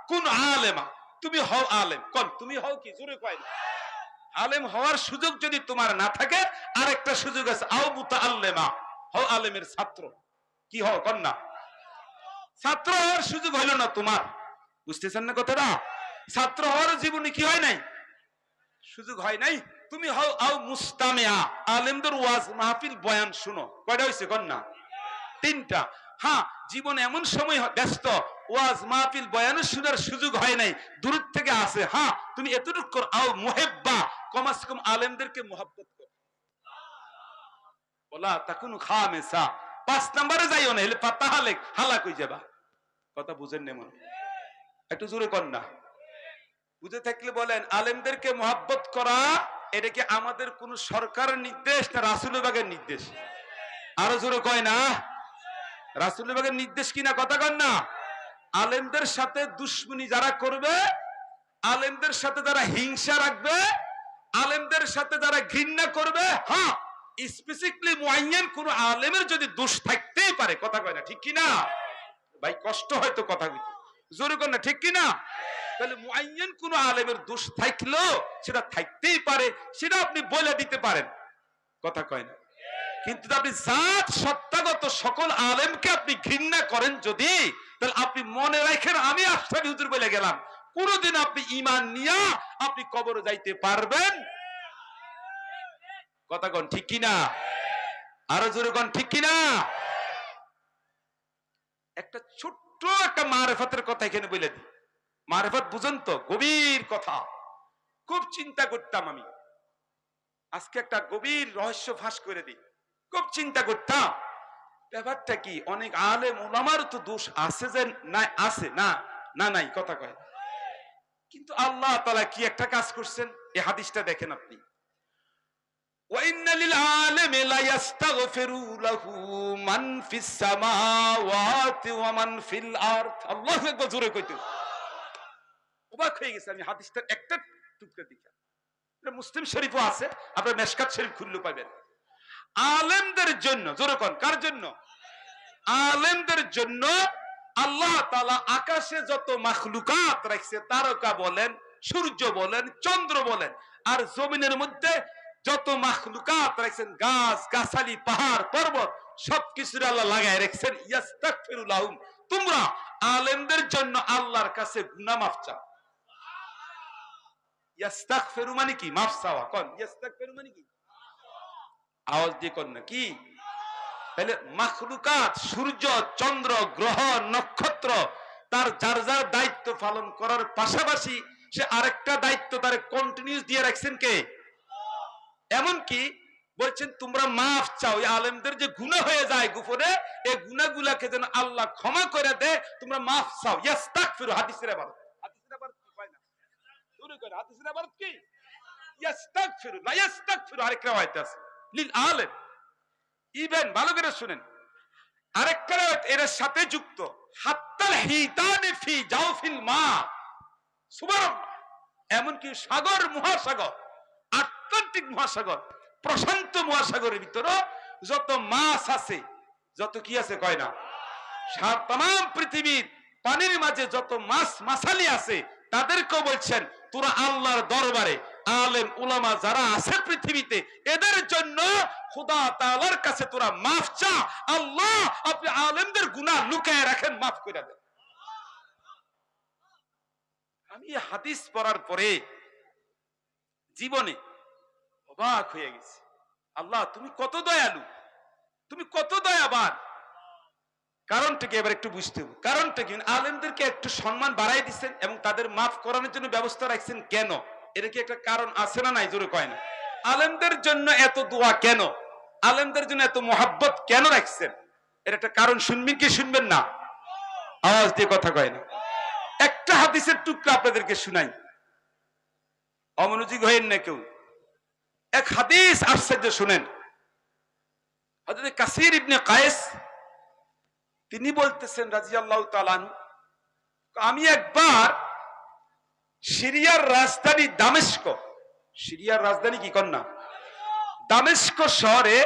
কোন আলেমা, তুমি হও আলেম। কোন তুমি হও কি? জোরে কয় না। আলেম হওয়ার সুযোগ যদি তোমার না থাকে, আরেকটা সুযোগ আছে, আও মুতাআল্লিমা, হও আলেমের ছাত্র। কি হও? কোন না। ছাত্র হওয়ার সুযোগ হইল না তোমার, বুঝতেছেন না কথাটা? ছাত্র হওয়ার জীবনে কি হয় নাই? সুযোগ হয় নাই। তুমি হও আও মুস্তামিয়া, আলেমদের ওয়াজ মাহফিল বয়ান শুনো। কয়টা হইছে? কোন না। তিনটা। হ্যাঁ, জীবন এমন সময় ব্যস্ত, ওয়াজ মাহফিল বয়ান শোনার সুযোগ হয় নাই, দূর থেকে আসে। হ্যাঁ, তুমি এতটুকু কর, আও মুহিব্বা, কমাস কম আলেমদেরকে মুহাব্বত কর। বলা তাকুন খামেসা, 5 নম্বরে যাইও না, হলে তাহলে হালাক হয়ে যাবা। কথা বুঝেন না মনে? একটু জোরে কর না। বুঝে থাকলে বলেন, আলেমদেরকে মুহাব্বত করা এটা কি আমাদের কোন সরকারের নির্দেশ না রাসূলুল্লাহ বাগের নির্দেশ? আরো জোরে কয় না। রাসূলুল্লাহ বাগের নির্দেশ কিনা? কথা কন না। আলেমদের সাথে দুশ্মনী যারা করবে, আলেমদের সাথে যারা হিংসা রাখবে, আলেমদের সাথে যারা ঘৃণা করবে, হ্যাঁ স্পেসিফিকলি মুআয়্যান কোন আলেমের যদি দোষ থাকতেই পারে, কথা কয় না, ঠিক কি না ভাই? কষ্ট হয়তো কথা বলতে, জোরে কর না, ঠিক কি না? তাহলে মুআয়্যান কোন আলেমের দোষ থাকলেও সেটা থাকতেই পারে, সেটা আপনি বলে দিতে পারেন, কথা কয় না। কিন্তু আপনি জাত সত্তাগত সকল আলেমকে আপনি ঘৃণা করেন যদি, তাহলে আপনি মনে রাখেন, আমি আশরাফি হুজুর বলে গেলাম, কোনদিন আপনি ঈমান নিয়া আপনি কবরে যাইতে পারবেন? কথা কোন, ঠিক কি না? আরো জোরে কোন, ঠিক কি না? একটা ছোট্ট একটা মারিফাতের কথা এখানে বলে দিই। মারিফত বুঝেন তো? গভীর কথা, খুব চিন্তা করতাম আমি। আজকে একটা গভীর রহস্য ফাঁস করে দিই। খুব চিন্তা করতাম, ব্যাপারটা কি, অনেক আলেম ওলামার তো দোষ আছে যে না, আছে না, না নাই, কথা কয়। কিন্তু আল্লাহ তাআলা কি একটা কাজ করছেন, এই হাদিসটা দেখেন আপনি। ওয়াইন্না লিল আলিমি লা ইস্তাগফিরু লাহু মান ফিস সামাওয়াতি ওয়া মান ফিল আরদ। আল্লাহু আকবার, জোরে কইতো। অবাক হয়ে গেছে আমি হাদিসটার একটা টুকরা দিকে। এটা মুসলিম শরীফও আছে, আপনারা মিশকাত শরীফ খুললে পাবেন। আলেমদের জন্য, জোরে কোন, কার জন্য? আলেমদের জন্য আল্লাহ তাআলা আকাশে যত মাখলুকাত রাখছে, তারকা বলেন, সূর্য বলেন, চন্দ্র বলেন, আর জমিনের মধ্যে যত মাখলুকাত রাখছেন, গাছ গাছালি পাহাড় পর্বত, সবকিছু আল্লাহ লাগায় রাখছেন। ইস্তাগফিরু লাহুম, তোমরা আলেমদের জন্য আল্লাহর কাছে গুনাহ মাফ চাও। ইস্তাগফিরু মানে কি? মাফ চাওয়া। কোন ইস্তাগফিরু মানে কি? আওয়াজ দিয়ে কোন না কি? তাহলে মাখলুকাত, সূর্য চন্দ্র গ্রহ নক্ষত্র, তার যার যার দায়িত্ব পালন করার পাশাপাশি সে আরেকটা দায়িত্ব তার কন্টিনিউস দিয়ে রাখছেন কে? এমনকি বলছেন তোমরা মাফ চাও, এই আলেমদের যে গুনাহ হয়ে যায় গোপনে, এই গুনাহগুলোকে যেন আল্লাহ ক্ষমা করে দেয়, তোমরা মাফ চাও। ইস্তাগফিরু, হাদিসের ইবারত। হাদিসের ইবারত কি কয় না? শুরু করে হাদিসের ইবারত কি? ইস্তাগফিরু, লা ইস্তাগফিরু আরেক riwayat আছে লিল আলেম। ইভেন ভালো করে শুনেন, আরেকটা riwayat এর সাথে যুক্ত, হাত্তাল হিতানি ফি জাওফিল মা, সুবহানাল্লাহ, এমনকি সাগর মহাসাগর, আটলান্টিক মহাসাগর, প্রশান্ত মহাসাগরের ভিতরে যত মাছ আছে, যত কি আছে কয় না, তাম পৃথিবীর পানির মাঝে যত মাছ মাছালি আছে, তাদেরকেও বলছেন তোরা আল্লাহর দরবারে আলেম উলামা যারা আছে পৃথিবীতে, এদের জন্য খোদা তাআলার কাছে তোরা মাফ চা। আল্লাহ আপনি আলেমদের গুনাহ লুকায় রাখেন, মাফ করে দেন। আমি হাদিস পড়ার পরে জীবনে অবাক হয়ে গেছি। আল্লাহ তুমি কত দয়ালু, তুমি কত দয়াবান। কারণটা কি এবার একটু বুঝতে হবে। কারণটা কি? আলেমদেরকে একটু সম্মান বাড়াই দিচ্ছেন এবং তাদের মাফ করানোর জন্য ব্যবস্থা রাখছেন কেন? এর কি একটা কারণ আছে না নাই? জোরে কয় না। আলেমদের জন্য এত দোয়া কেন? আলেমদের জন্য এত মোহাব্বত কেন রাখছেন? এর একটা কারণ শুনবেন কি শুনবেন না? আওয়াজ দিয়ে কথা কয় না। একটা হাদিসের টুকরা আপনাদেরকে শুনাই, অমনোযোগী হয়েন না কেউ। এক হাদিস আশ্চর্য শুনেন। হযরত কাসির ইবনে কায়েস তিনি বলতেছেন রাদিয়াল্লাহু তাআলা আনহু, আমি একবার সিরিয়ার রাজধানী দামেস্ক, সিরিয়ার রাজধানী কি কন্যা? দামেস্ক শহরে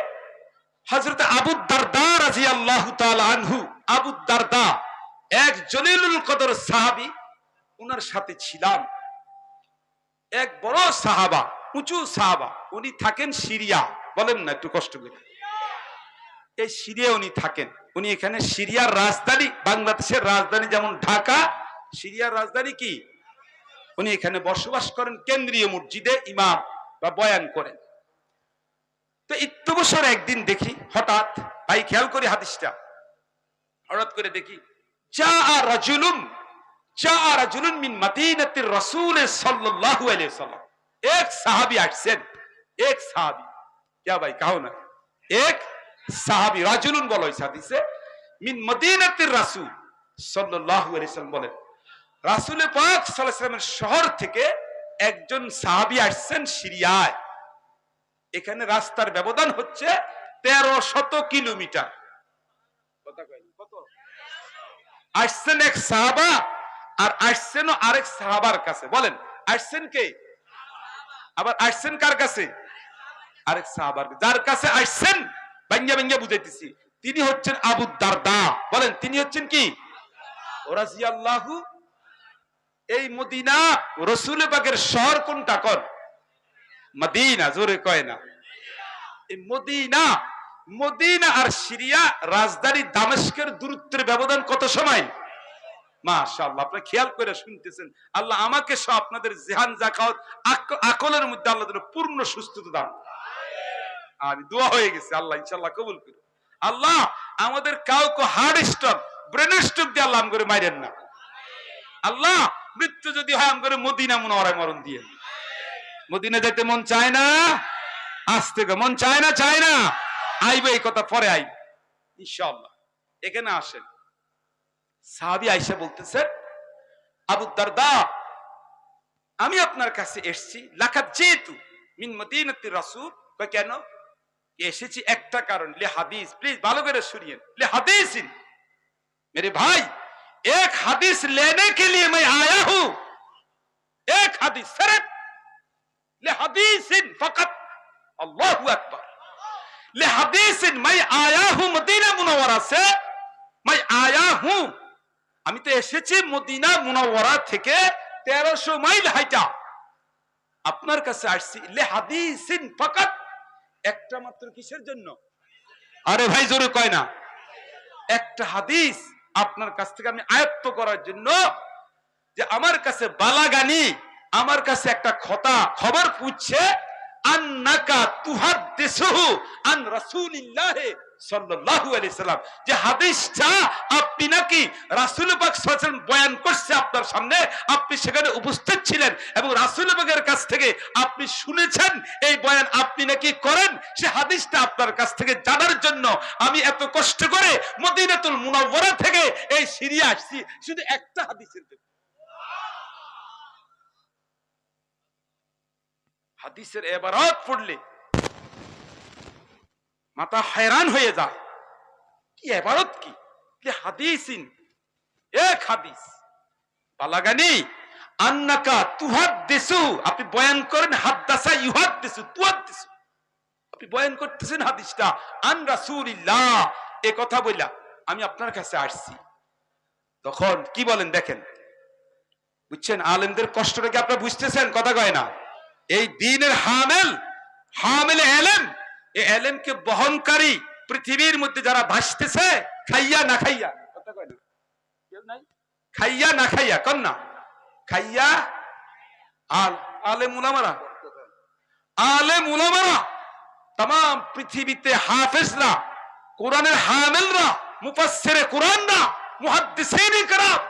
হযরত আবু দারদা রাদিয়াল্লাহু তাআলা আনহু, আবু দারদা এক জলিলুল কদর সাহাবী, উনার সাথে ছিলাম। এক বড় সাহাবা, উঁচু সাহাবা, উনি থাকেন সিরিয়া। বলেন না একটু কষ্ট করে। এই সিরিয়া উনি থাকেন। উনি এখানে সিরিয়ার রাজধানী, বাংলাদেশের রাজধানী যেমন ঢাকা, সিরিয়ার রাজধানী কি? উনি এখানে বসবাস করেন, কেন্দ্রীয় মসজিদে ইমাম বা বয়ান করেন। তো ইত্যবসর একদিন দেখি হঠাৎ, ভাই খেয়াল করি হাদিসটা, হঠাৎ করে দেখি রাজুলুন মিন মাদিনাতির রাসূল সাল্লাল্লাহু আলাইহি ওয়াসাল্লাম, এক সাহাবী আসছেন। এক সাহাবী, क्या भाई कहो ना, एक সাহাবী, রাজুলুন বলা হয়েছে হাদিসে, মিন মাদিনাতির রাসূল সাল্লাল্লাহু আলাইহি ওয়াসাল্লাম বলেন, রাসূল পাক সাল্লাল্লাহু আলাইহি ওয়াসাল্লামের শহর থেকে একজন সাহাবী আসছেন সিরিয়ায়। এখানে রাস্তার ব্যবধান হচ্ছে 1300 কিলোমিটার। কত? আসছেন এক সাহাবা, আর আসছেন আরেক সাহাবার কাছে। বলেন, আসছেন কে? আবার আসছেন কার কাছে? আরেক সাহাবার। যার কাছে আসছেন ভাঙ্গা ভাঙ্গা বুঝাইতেছি, তিনি হচ্ছেন আবু দারদা। বলেন, তিনি হচ্ছেন কি? রাদিয়াল্লাহু। এই মদিনা রাসূল পাকের শহর কোনটা? কোন? মদিনা। জোরে কয় না। এই মদিনা আর সিরিয়া রাজধানী দামেস্কের দূরত্বের ব্যবধান কত সময়? মাশাআল্লাহ, আপনি খেয়াল করে শুনতেছেন। আল্লাহ আমাকে সহ আপনাদের জিহান জাকাত আকলের মধ্যে আল্লাহ যেন পূর্ণ সুস্থতা দান। আমি দোয়া হয়ে গেছে, আল্লাহ ইনশাআল্লাহ কবুল করুন। আল্লাহ আমাদের কাউকে হার্ট স্ট্রোক, ব্রেন স্ট্রোক দিয়ে আল্লাহ করে মাইরেন না। আল্লাহ মৃত্যু যদি হয় করে মদিনা মুনাওয়ারায় মরণ দিয়ে। মদিনা যেতে মন চায় না? আসতে মন চায় না? চায় না? আইবে, এই কথা পরে আইবে ইনশাআল্লাহ। এখানে আসেন। সাহাবী আয়েশা বলতেছেন, আবু দারদা, আমি আপনার কাছে এসেছি, লাকাদ জিতু মিন মদিনাতির রাসূল। কেন এসেছি? একটা কারণ, লে হাদিস। প্লিজ ভালো করে শুনিয়েন, লে হাদিসিন। मेरे भाई, एक हदीस लेने के लिए मैं आया हूं। एक हदीस, सिर्फ ले हदीसिन फकत। अल्लाहु अकबर। ले हदीसिन मैं आया हूं मदीना मुनव्वरा से, मैं आया हूं। আমি তো এসেছি মদিনা মুনাওয়ারা থেকে 1300 মাইল হাইটা আপনার কাছে আসছি। লে হাদিসিন ফাকাত, একটা মাত্র কিসের জন্য? আরে ভাই জোরে কয় না। একটা হাদিস আপনার কাছ থেকে আমি আয়ত্ত করার জন্য, যে আমার কাছে বালাগানি, আমার কাছে একটা খবর পুচ্ছে, আন্নাকা তুহাদ্দিসুহু আন রাসূলিল্লাহ সাল্লাল্লাহু আলাইহি সাল্লাম, যে হাদিসটা আপনি নাকি রাসূল পাক সাল্লাল্লাহু আলাইহি ওয়াসাল্লাম বয়ান করছে আপনার সামনে, আপনি সেখানে উপস্থিত ছিলেন এবং রাসূল পাকের কাছ থেকে আপনি শুনেছেন, এই বয়ান আপনি নাকি করেন। সে হাদিসটা আপনার কাছ থেকে জানার জন্য আমি এত কষ্ট করে মদিনাতুল মুনাওয়ারা থেকে এই সিরিয়া আসছি, শুধু একটা হাদিসের জন্য। হাদিসের ইবারত পড়লে মাথা हैरान হয়ে যায়। কি ইবারত, কি হাদিসিন, এক হাদিস। বালাগানি আন্নাকা তুহাদ্দিসু, আপনি বয়ান করেন, হাদাসা ইউহাদ্দিসু তুহাদ্দিসু, আপনি বয়ান করতেছেন হাদিসটা আন রাসূলিল্লাহ, এই কথা বইলা আমি আপনার কাছে আসছি। তখন কি বলেন দেখেন, বুঝছেন আলেমদের কষ্টটা কি আপনারা বুঝতেছেন? কথা কয় না। এই দ্বীনের হামিল ইলম, এই ইলমকে বহনকারী পৃথিবীর মধ্যে যারা ভাসতেছে, খাইয়া না খাইয়া, কথা কয় না, কেউ নাই খাইয়া না খাইয়া, কোন না খাইয়া, আলেম উলামারা तमाम পৃথিবীতে হাফেজরা, কোরআনের হামিলরা, মুফাসসিরে কোরআনরা, মুহাদ্দিসিনে কেরাম,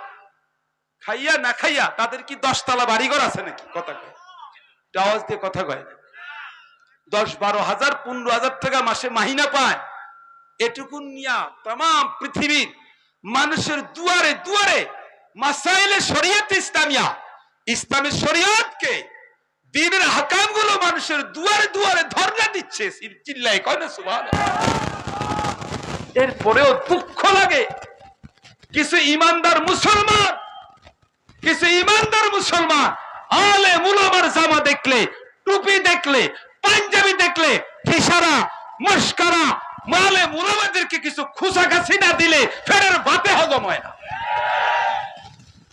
খাইয়া না খাইয়া তাদের কি 10 তলা বাড়িঘর আছে নাকি? কথা কয়, আওয়াজ দিয়ে কথা কয়। 10-12 হাজার 15 হাজার টাকা মাসে মাহিনা পায়। এটুকু নিয়া तमाम পৃথিবীর মানুষের দুয়ারে দুয়ারে মাসাইলে শরীয়ত ইসলামিয়া, ইসলামের শরীয়তকে, দ্বীনের হাকামগুলো মানুষের দুয়ারে দুয়ারে ধর্ণা দিচ্ছে, চিল্লায় কয় না সুবহানাল্লাহ। এরপরেও দুঃখ লাগে, কিছু ইমানদার মুসলমান আলেম উলামার জামা দেখলে, টুপি দেখলে, পাঞ্জাবি দেখলে, ইশারা মস্করা, আলেম উলামাদেরকে কিছু খুশাখাসি না দিলে ফেরের ভাতে হজম হয় না।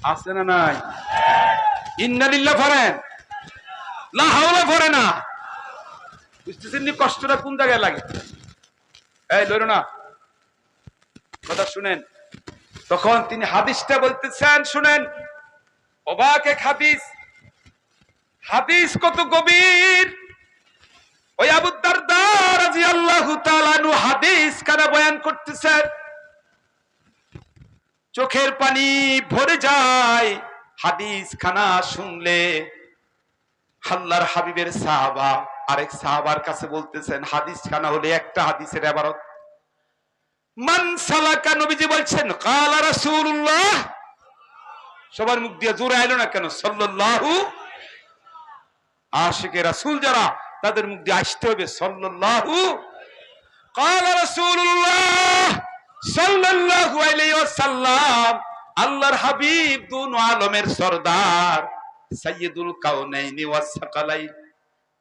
আছে না নাই? ইন্না লিল্লাহ পড়েন, লা হাওলা পড়ে না। বুঝতেছেন নি কষ্টটা কোন জায়গায় লাগে? এই লড়ো না, কথা শুনেন। তখন তিনি হাদিসটা বলতেছেন, শুনেন, অবাক এক হাদিস। হাদিস কত গভীর। ওই আবু দারদা রাদিয়াল্লাহু তাআলা আনহু হাদিস কানা বয়ান করতেছেন, চোখের পানি ভরে যায় হাদিস খানা শুনলে। আল্লাহর হাবিবের সাহাবা আরেক সাহাবার কাছে বলতেছেন, হাদিস খানা হলে একটা হাদিসের ইবারত। মান সালাকা, নবীজি বলছেন, কালা রাসূলুল্লাহ। সবার মুখ দিয়ে জোরে আইলো না কেন? সাল্লাল্লাহু। আশিকে রাসূল যারা, তাদের মুখ দিয়ে আসতে হবে সাল্লাল্লাহু। কালা রাসূলুল্লাহ সাল্লাল্লাহু আলাইহি ওয়াসাল্লাম। আল্লাহর হাবিব দুনো আলমের সরদার, সাইয়্যিদুল কাউনাইনি ওয়াস সাকালাইন,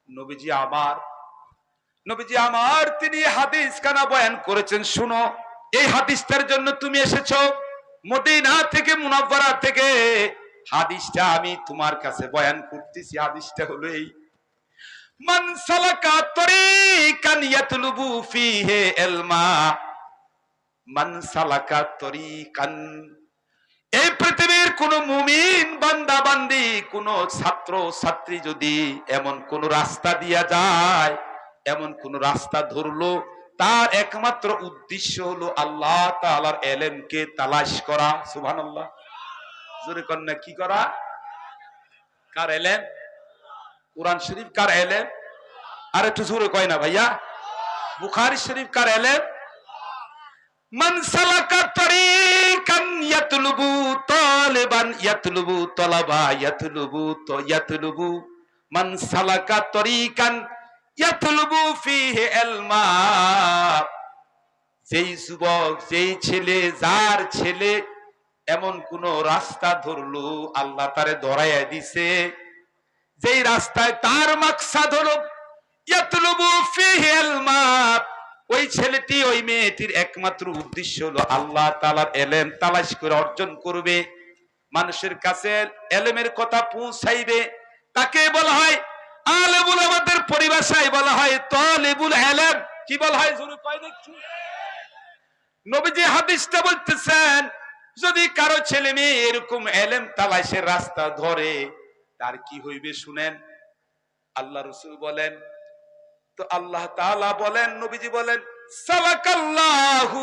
নবীজি আমার, নবীজি আমার, তিনি হাদিস কানা বয়ান করেছেন। শুনো, এই হাদিসটার জন্য তুমি এসেছো মদিনা থেকে, মুনাওয়ারা থেকে। হাদিসটা আমি তোমার কাছে বয়ান করতেছি। হাদিসটা হলো এই, মান সালাকা তরিকান ইয়াতলুবু ফিহি ইলমা, মান সালাকা তরিকান। এই পৃথিবীর কোন মুমিন বান্দা বান্দি, কোন ছাত্র ছাত্রী যদি এমন কোন রাস্তা দিয়া যায়, এমন কোন রাস্তা ধরলো, তার একমাত্র উদ্দেশ্য হলো আল্লাহ তাআলার ইলমকে তালাশ করা। সুবহানাল্লাহ। জোরে কন্যা, কি করা? কার ইলম? কুরআন শরীফ কার ইলম? আর একটু জোরে কয় না ভাইয়া? বুখারী শরীফ কার ইলম? মান সালাকা তরিকান ইয়াতলুবু তালিবান ইয়াতলুবু তালাবা ইয়াতলুবু মান সালাকা তরিকান ইয়াতলুবু ফিহি ইলমা। যেই যুবক, যেই ছেলে, যার ছেলে এমন কোন রাস্তা ধরলো, আল্লাহ তারে ধরাইয়া দিছে, যেই রাস্তায় তার মাকসাদ হলো ইয়াতলুবু ফিহি ইলমা, ওই ছেলেটি, ওই মেয়েটির একমাত্র উদ্দেশ্য হলো আল্লাহ তাআলার ইলম তালাশ করে অর্জন করবে, মানুষের কাছে ইলমের কথা পৌঁছাইবে, তাকে বলা হয় আলেমুল। আমাদের পরিভাষায় বলা হয় তালিবুল ইলম। কি বলা হয়? জোরে কয় দেখি। নবীজি হাদিসটা বলতেছেন, যদি কারো ছেলে মেয়ে এরকম ইলম তালাশের রাস্তা ধরে, তার কি হইবে শুনেন। আল্লাহ রাসূল বলেন, তো আল্লাহ তাআলা বলেন, নবীজি বলেন, সালাকাল্লাহু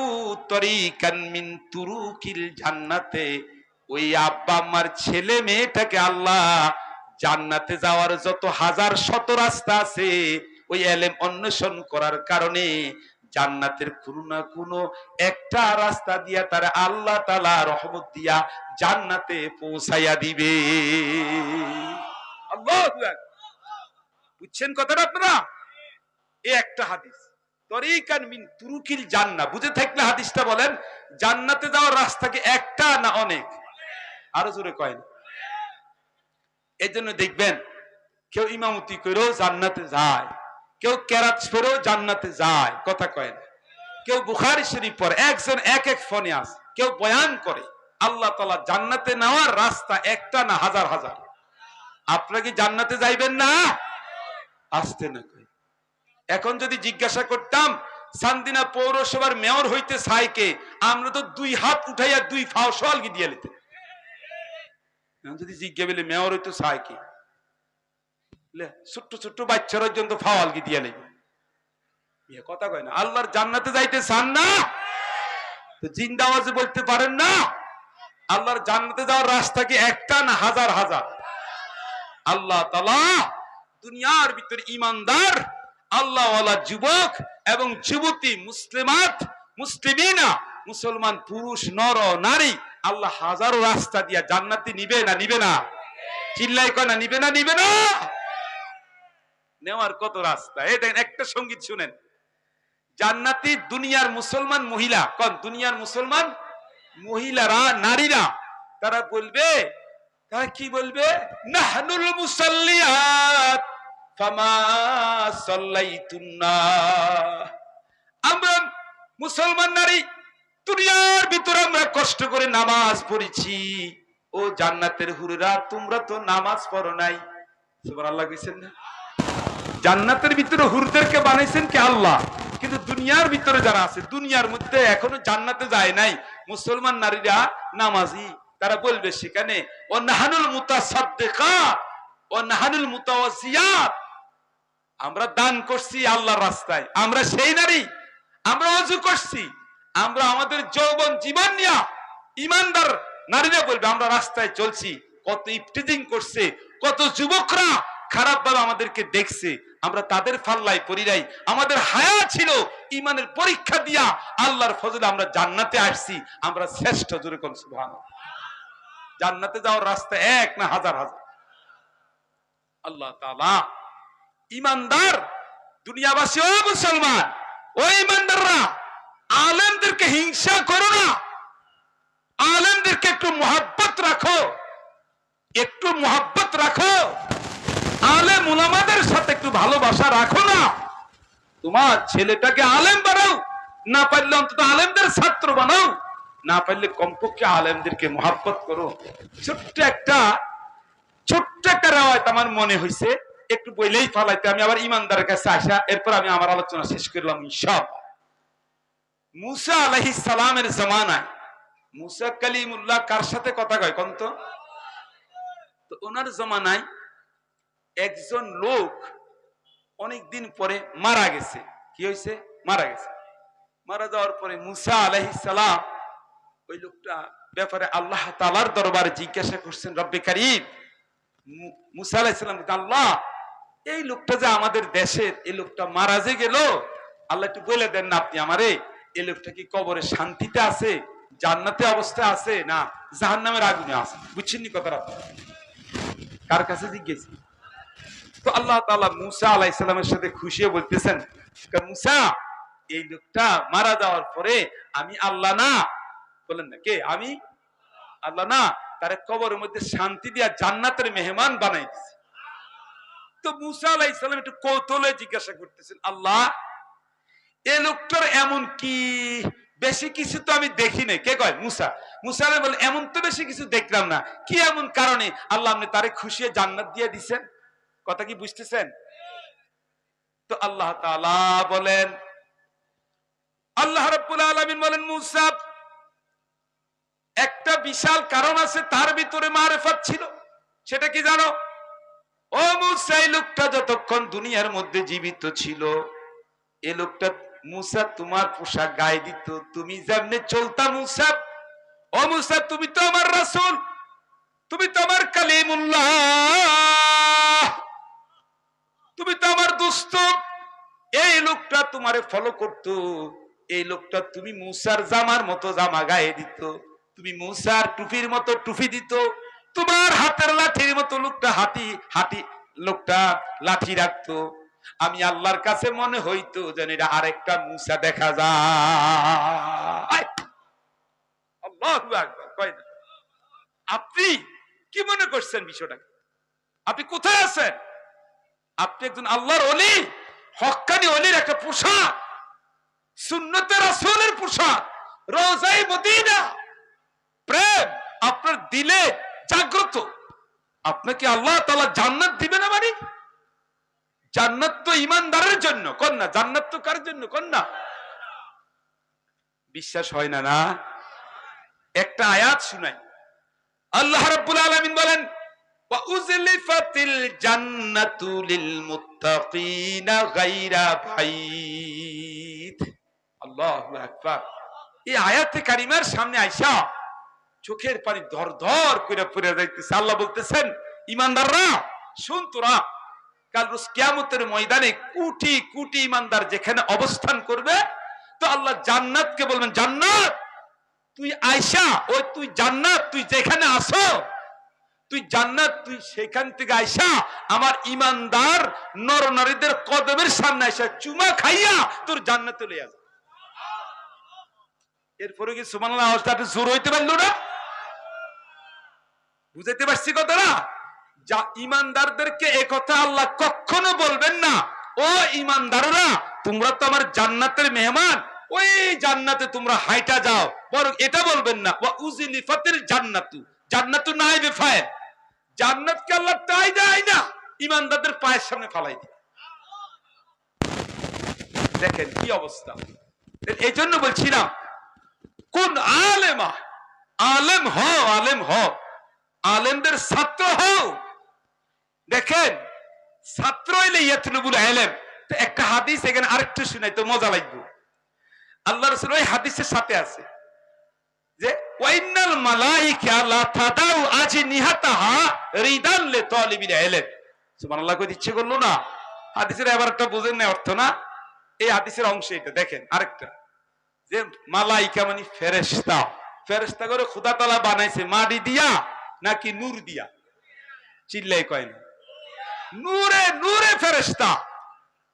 তরিকান মিন তুরুকিল জান্নাতে। ওই আব্বা আম্মার ছেলে মেয়েটাকে আল্লাহ জান্নাতে যাওয়ার যত হাজার শত রাস্তা আছে, ওই ইলম অন্বেষণ করার কারণে জান্নাতের কোনো না কোনো একটা রাস্তা দিয়া তারা আল্লাহ তাআলা রহমত দিয়া জান্নাতে পৌঁছাইয়া দিবে। আল্লাহু আকবার। বুঝছেন কথাটা আপনারা? এই একটা হাদিস, তরিকান মিন তুরুকিল জান্নাহ, বুঝে থাকলে হাদিসটা বলেন, জান্নাতে যাওয়ার রাস্তা কি একটা না অনেক? আরো জোরে কয় না। এই জন্য দেখবেন, কেউ ইমামতি করেও জান্নাতে যায়, কেউ কেরাত পড়েও জান্নাতে যায়, কথা কয় না। কেউ বুখারী শরীফ পড়ে, একজন এক এক ফোনে আছে, কেউ বয়ান করে। আল্লাহ তাআলা জান্নাতে নেওয়ার রাস্তা একটা না হাজার হাজার। আপনারা কি জান্নাতে যাইবেন না? আসতে না কই। এখন যদি জিজ্ঞাসা করতাম সান্দিনা পৌরসভার মেয়র হইতে চাই কে, আমরা তো দুই হাত উঠাইয়া দুই ফাও সওয়ালগি দিয়ে লিতে। যদি জিজ্ঞা বলে মেয়র হইতে চাই কে, ছোট্ট ছোট্ট বাচ্চারা পর্যন্ত ফাওয়ালগি দিয়ে লিবে। কথা কয় না। আল্লাহর জান্নাতে যাইতে চান না তো জিন্দা আওয়াজে বলতে পারেন না? আল্লাহর জান্নাতে যাওয়ার রাস্তা কি একটা না হাজার হাজার? আল্লাহ তাআলা দুনিয়ার ভিতরে ইমানদার আল্লাহওয়ালা যুবক এবং যুবতী, মুসলিমাত মুসলিমিনা, মুসলমান পুরুষ নর নারী, আল্লাহ হাজারো রাস্তা দিয়া জান্নাতে নিবে না নিবে না? চিল্লাই কয় না, নিবে না নিবে না? নেওয়ার কত রাস্তা। এই দেখেন, একটা সঙ্গীত শুনেন, জান্নাতি দুনিয়ার মুসলমান মহিলা, কোন দুনিয়ার মুসলমান মহিলারা, নারীরা, তারা বলবে, তারা কি বলবে? নাহনুল মুসাল্লিয়াত ফামা সাল্লাইতুন্না। আমরা মুসলমান নারী, দুনিয়ার ভিতরে আমরা কষ্ট করে নামাজ পড়েছি, ও জান্নাতের হুরেরা, তোমরা তো নামাজ পড়ো নাই। সুবহানাল্লাহ কইছেন না? জান্নাতের ভিতরে হুরদেরকে বানাইছেন কে? আল্লাহ। কিন্তু দুনিয়ার ভিতরে যারা আছে, দুনিয়ার মধ্যে এখনো জান্নাতে যায় নাই মুসলমান নারীরা নামাজি, তারা বলবে সেখানে ও নাহানুল মুতাসাদ্দিকাত ও নাহানুল মুতাওয়াসিয়াত, আমরা দান করছি আল্লাহর রাস্তায়, আমরা সেই নারী, আমরা ওযু করছি, আমরা আমাদের যৌবন জীবন নিয়া ইমানদার নারীরা বলবে আমরা রাস্তায় চলছি। কত ইফতিজিং করছে, কত যুবকরা খারাপ ভাবে আমাদেরকে দেখছে, আমরা তাদের ফাল্লায় পড়ি নাই, আমাদের হায়া ছিল, ইমানের পরীক্ষা দিয়া আল্লাহর ফজলে আমরা জান্নাতে আসছি, আমরা শ্রেষ্ঠ। জোরে কোন সুবহানাল্লাহ। জান্নাতে যাওয়ার রাস্তা এক না হাজার হাজার। আল্লাহ তাআলা ইমানদার দুনিয়াবাসী, ও মুসলমান, ও ইমানদাররা, আলেমদেরকে হিংসা করো না, আলেমদেরকে একটু মোহাব্বত রাখো, একটু মোহাব্বত রাখো, আলেম উলামাদের সাথে একটু ভালোবাসা রাখো না। তোমার ছেলেটাকে আলেম বানাও, না পারলে অন্তত আলেমদের ছাত্র বানাও, না পারলে কমপক্ষে আলেমদেরকে মোহাব্বত করো। ছোট্ট একটা রেওয়ায়ত আমার মনে হয়েছে, একটু বইলেই ফালাইতে, আমি আবার ইমানদারের কাছে আসা, এরপর আমি আমার আলোচনা শেষ করলাম ইনশাআল্লাহ। মুসা আলাইহিস সালামের জামানায় মুসা কালিমুল্লাহ কার সাথে কথা কয় কোন তো? ওনার জামানায় একজন লোক অনেকদিন পরে মারা গেছে। কি হয়েছে? মারা গেছে। মারা যাওয়ার পরে মুসা আলাইহিস সালাম ওই লোকটা ব্যাপারে আল্লাহ তাআলার দরবারে জিজ্ঞাসা করছেন, রব্বে কারীম, মুসা আলাইহিস সালাম, আল্লাহ, এই লোকটা যে আমাদের দেশের, এই লোকটা মারা যে গেল, আল্লাহ একটু বলে দেন না আপনি আমারে, এই লোকটা কি কবরে শান্তিতে আছে, জান্নাতে অবস্থা আছে, না জাহান্নামের আগুনে আছে? বুঝছেন নি কথাটা? কার কাছে জিজ্ঞেস? তো আল্লাহ তাআলা মুসা আলাইহিস সালামের সাথে খুশি হয়ে বলতেছেন, মুসা, এই লোকটা মারা যাওয়ার পরে আমি আল্লাহ না, বলেন না কে? আমি আল্লাহ না, তার কবরের মধ্যে শান্তি দিয়া জান্নাতের মেহমান বানাই দিয়েছে। তো মুসা আলাইহিস সালাম একটু কৌতূহলে জিজ্ঞাসা করতেছেন, আল্লাহ, এই লোকটার এমন কি? বেশি কিছু তো আমি দেখি নাই। কে কয়? মুসা। মুসা আলাইহিস বলে, এমন তো বেশি কিছু দেখলাম না, কি এমন কারণে আল্লাহ আপনি তারে খুশি হয়ে জান্নাত দিয়ে দিবেন? কথা কি বুঝতেছেন? তো আল্লাহ তাআলা বলেন, আল্লাহ রাব্বুল আলামিন বলেন, মুসা, একটা বিশাল কারণ আছে, তার ভিতরে মারিফাত ছিল। সেটা কি জানো? ও মুসা, এই লোকটা যতক্ষণ দুনিয়ার মধ্যে জীবিত ছিল, এই লোকটা মুসা তোমার পোশাক গায়ে দিত, তুমি যেমনে চলতা মুসা, ও মুসা, তুমি তো আমার রাসূল, তুমি তো আমার কালিমুল্লাহ, তুমি তো আমার দোস্ত। এই লোকটা তোমারে ফলো করত, এই লোকটা তুমি মুসার জামার মতো জামা গায়ে দিত, তুমি মুসার টুপির মতো টুপি দিত, তোমার হাতের লাঠির মতো লোকটা লোকটা লাঠি রাখতো। আমি আল্লাহর কাছে মনে হইতো যেন এটা আরেকটা মুসা দেখা যায়। আল্লাহু আকবার। কয় না? আপনি কি মনে করছেন বিষয়টাকে? আপনি কোথায় আছেন? আপনি একজন আল্লাহর ওলি, হক্কানি ওলির একটা পোশাক, সুন্নতে রাসূলের পোশাক, রওজায়ে মদিনা, প্রেম আপনার দিলে জাগ্রত। আপনাকে আল্লাহ তাআলা জান্নাত দিবে না? মানে জান্নাত তো ঈমানদারের জন্য, কোন না? জান্নাত তো কার জন্য, কোন না? বিশ্বাস হয় না? না, একটা আয়াত শুনাই। আল্লাহ রাব্বুল আলামিন বলেন, ওয়া উযলিফাতিল জান্নাতু লিল মুত্তাকিনা গায়রা বাইত। আল্লাহু আকবার। এই আয়াতে কারিমার সামনে আইসা চোখের পানি ধর ধর করে পড়ে যাইতেছে। আল্লাহ বলতেছেন, ঈমানদাররা শুন, তোরা কাল রোজ কিয়ামতের ময়দানে কোটি কোটি ঈমানদার যেখানে অবস্থান করবে, তো আল্লাহ জান্নাতকে বলবেন, জান্নাত তুই আয়সা, ওই তুই জান্নাত, তুই যেখানে আসো, তুই জান্নাত, তুই সেখান থেকে আয়সা আমার ঈমানদার নর নারীদের কদমের সামনে আয়সা চুমা খাইয়া তোর জান্নাতে লইয়া যা। এরপরে কি সুবহানাল্লাহ আওয়াজটা জোর হইতে পারলো না? বুঝাইতে পারছি কথাটা? যা ঈমানদারদেরকে এই কথা আল্লাহ কখনো বলবেন না, ও ঈমানদাররা তোমরা তো আমার জান্নাতের মেহমান, ওই জান্নাতে তোমরা হাইটা যাও, বরং এটা বলবেন না, ওয়া উযলিফাতিল জান্নাতু, জান্নাতুন নাইবে ফাইল, জান্নাতকে আল্লাহ তাই দেয় না, ইমানদারদের পায়ের সামনে ফালাই দেয়। দেখেন কি অবস্থা। এই জন্য বলছিলাম কোন আলেমা, আলেম হও, আলেম হও, আলেমদের ছাত্র হও। দেখেন ছাত্র হইলে ইয়াতলুবুল ইলম। তো একটা হাদিস এখানে আরেকটু শুনাই তো মজা লাগবে। আল্লাহ রাসূল ওই হাদিসের সাথে আছে যে ওয়াইনাল মালাইকা লা তাদাউ আজনিহাতাহা রিদান লিতালিবিল ইলম। সুবহানাল্লাহ কই ইচ্ছে করলো না? হাদিসের এবার একটা বুঝেন না অর্থ না, এই হাদিসের অংশ এটা। দেখেন আরেকটা যে মালাইকা মানে ফেরেশতা, ফেরেশতা করে খোদা তাআলা বানাইছে মাটি দিয়া নাকি নূর দিয়া? চিল্লাই কয় না, নূরে নূরে ফেরেশতা।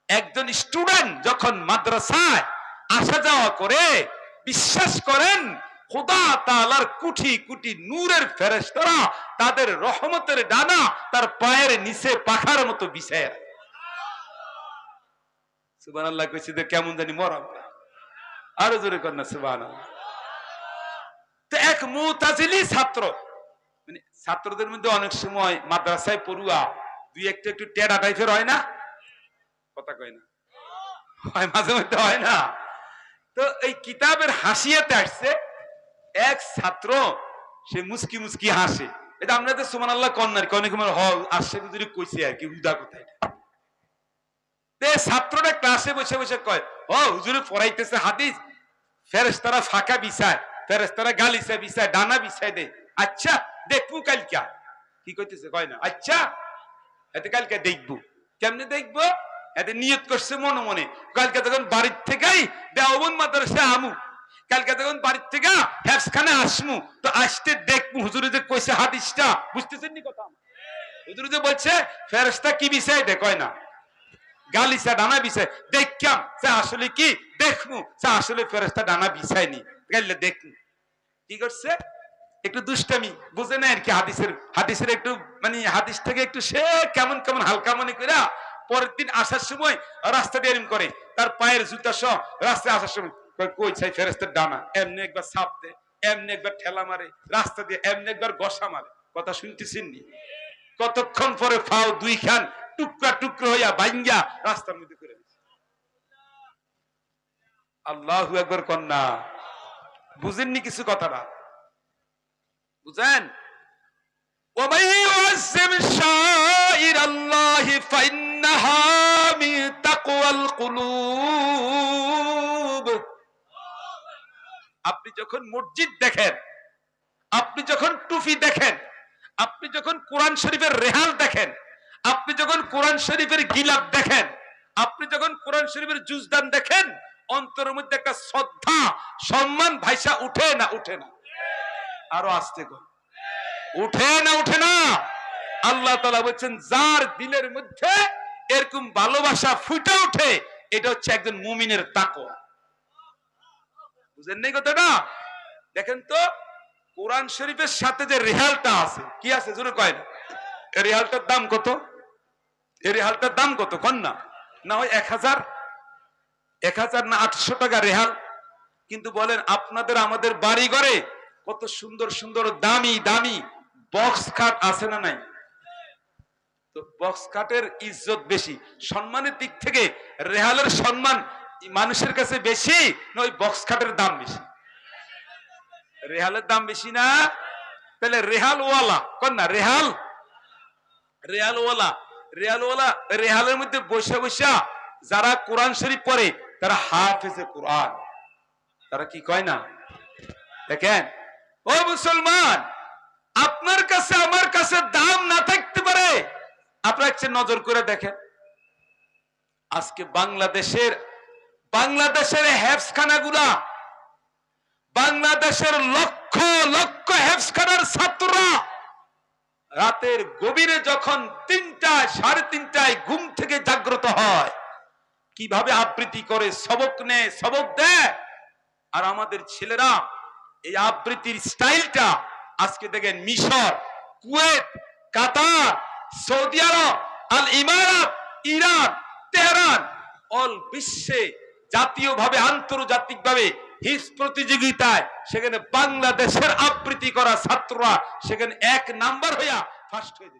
একজন স্টুডেন্ট যখন মাদ্রাসায় আসা যাওয়া করে, বিশ্বাস করেন খোদা তাআলার কোটি কোটি নূরের ফেরেশতারা তাদের রহমতের ডানা তার পায়ের নিচে পাখার মতো বিছায় রাখে। সুবহানাল্লাহ কইছি তো কেমন জানি মরাম না, আরো জোরে কর না সুবহানাল্লাহ। তো এক মুতাজিলি ছাত্র, মানে ছাত্রদের মধ্যে অনেক সময় মাদ্রাসায় পড়ুয়া দুই একটা একটু টেডা টাইপের হয় না, কথা কয় না, হয় মাঝে মধ্যে হয় না। তো এই কিতাবের হাসিয়াতে আসছে এক ছাত্র, সে মুস্কি মুস্কি হাসে। এটা আমরা তো সুবহানাল্লাহ কন্যার অনেক আসছে যদি কইছে আর কি হুদা কোথায়। ছাত্রটা ক্লাসে বসে বসে কয়, ও হুজুরে পড়াইতেছে হাদিস, ফেরেশতারা ফাঁকা বিছায়, ফেরেশতারা গালিচা বিছায়, ডানা বিছায় দেয়। আচ্ছা দেখবো কালকা। কি কইতেছে? কয় না আচ্ছা এতে কালকে দেখবো। কেমনে দেখবো? এতে নিয়ত করছে মনে মনে, কালকে তখন বাড়ির থেকেই দেওবন্দ মাদ্রাসা আমু, কালকে তখন বাড়ির থেকে হেফজখানে আসমু, তো আসতে দেখবো হুজুরে যে কইছে হাদিসটা। বুঝতেছেন নি কথা? হুজুরে যে বলছে ফেরেশতা কি বিছায় দেয়, কয় না গালিচা ডানা বিছায়, দেখলাম সে আসলে কি দেখমু, সে আসলে ফেরেশতা ডানা বিছায়নি, গাইলে দেখমু। কি করছে? একটু দুষ্টামি, বুঝে না আর কি হাদিসের একটু মানে হাদিস থেকে একটু সে কেমন কেমন হালকা মনে করে পরের দিন আসার সময় রাস্তা দিয়ে এরম করে, তার পায়ের জুতা সহ রাস্তায় আসার সময় কই চাই ফেরেশতার ডানা, এমনি একবার ছাপ দেয়, এমনি একবার ঠেলা মারে রাস্তা দিয়ে, এমনি একবার গসা মারে। কথা শুনতেছেন নি? কতক্ষণ পরে ফাও দুই খান টুকরা টুকরো হইয়া বাইঙ্গা রাস্তার মধ্যে করে দিচ্ছে। আল্লাহু আকবার কন্যা, বুঝেননি কিছু কথাটা? বুঝেন? ওয়ামান ইউআজ্জিম শাইরাল্লাহি ফাইন্নাহা মিন তাকওয়াল কুলুব। আপনি যখন মসজিদ দেখেন, আপনি যখন টুপি দেখেন, আপনি যখন কোরআন শরীফের রেহাল দেখেন, আপনি যখন কোরআন শরীফের গিলাপ দেখেন, আপনি যখন কোরআন শরীফের জুজদান দেখেন, অন্তরের মধ্যে একটা শ্রদ্ধা সম্মান ভাইসা উঠে না? উঠে না? আরো আস্তে কর, উঠে না? উঠে না? আল্লাহ তাআলা বলছেন যার দিলের মধ্যে এরকম ভালোবাসা ফুটে ওঠে, এটা হচ্ছে একজন মুমিনের তাকওয়া। বুঝেন নাই কথাটা? দেখেন তো কোরআন শরীফের সাথে যে রেহালটা আছে, কি আছে জোরে কয় না? এই রেহালটার দাম কত? এই রেহালটার দাম কত কোন না? না হয় 1000 না 800 টাকা রেহাল। কিন্তু বলেন আপনাদের আমাদের বাড়ি ঘরে কত সুন্দর সুন্দর দামি দামি বক্স খাট আছে না নাই? তো বক্স খাটের ইজ্জত বেশি, সম্মানের দিক থেকে রেহালের সম্মান মানুষের কাছে বেশি না ওই বক্স খাটের দাম বেশি? রেহালের দাম বেশি না? তাহলে রেহালওয়ালা কোন না? রেহালওয়ালা রেহালের মধ্যে বসে বসে যারা কোরআন শরীফ পড়ে তারা হাফেজে কোরআন। তারা কি কয় না? দেখেন ও মুসলমান, আপনার কাছে আমার কাছে দাম না থাকতে পারে, আপনারা একটু নজর করে দেখেন আজকে বাংলাদেশের হেফজখানাগুলা, বাংলাদেশের লক্ষ লক্ষ হেফজখানার ছাত্ররা রাতের গভীরে যখন 3টা 3:30টায় ঘুম থেকে জাগ্রত হয়, কিভাবে আবৃত্তি করে, সবক নেয়, সবক দেয়। আর আমাদের ছেলেরা এই আবৃত্তির স্টাইলটা আজকে দেখেন মিশর, কুয়েত, কাতার, সৌদি আরব, আল ইমারাত, ইরান, তেহরান, অল বিশ্বে জাতীয়ভাবে আন্তর্জাতিকভাবে হিস প্রতিযোগিতায় সেখানে বাংলাদেশের আবৃত্তি করা ছাত্ররা সেখানে 1 নাম্বার হইয়া ফার্স্ট হয়ে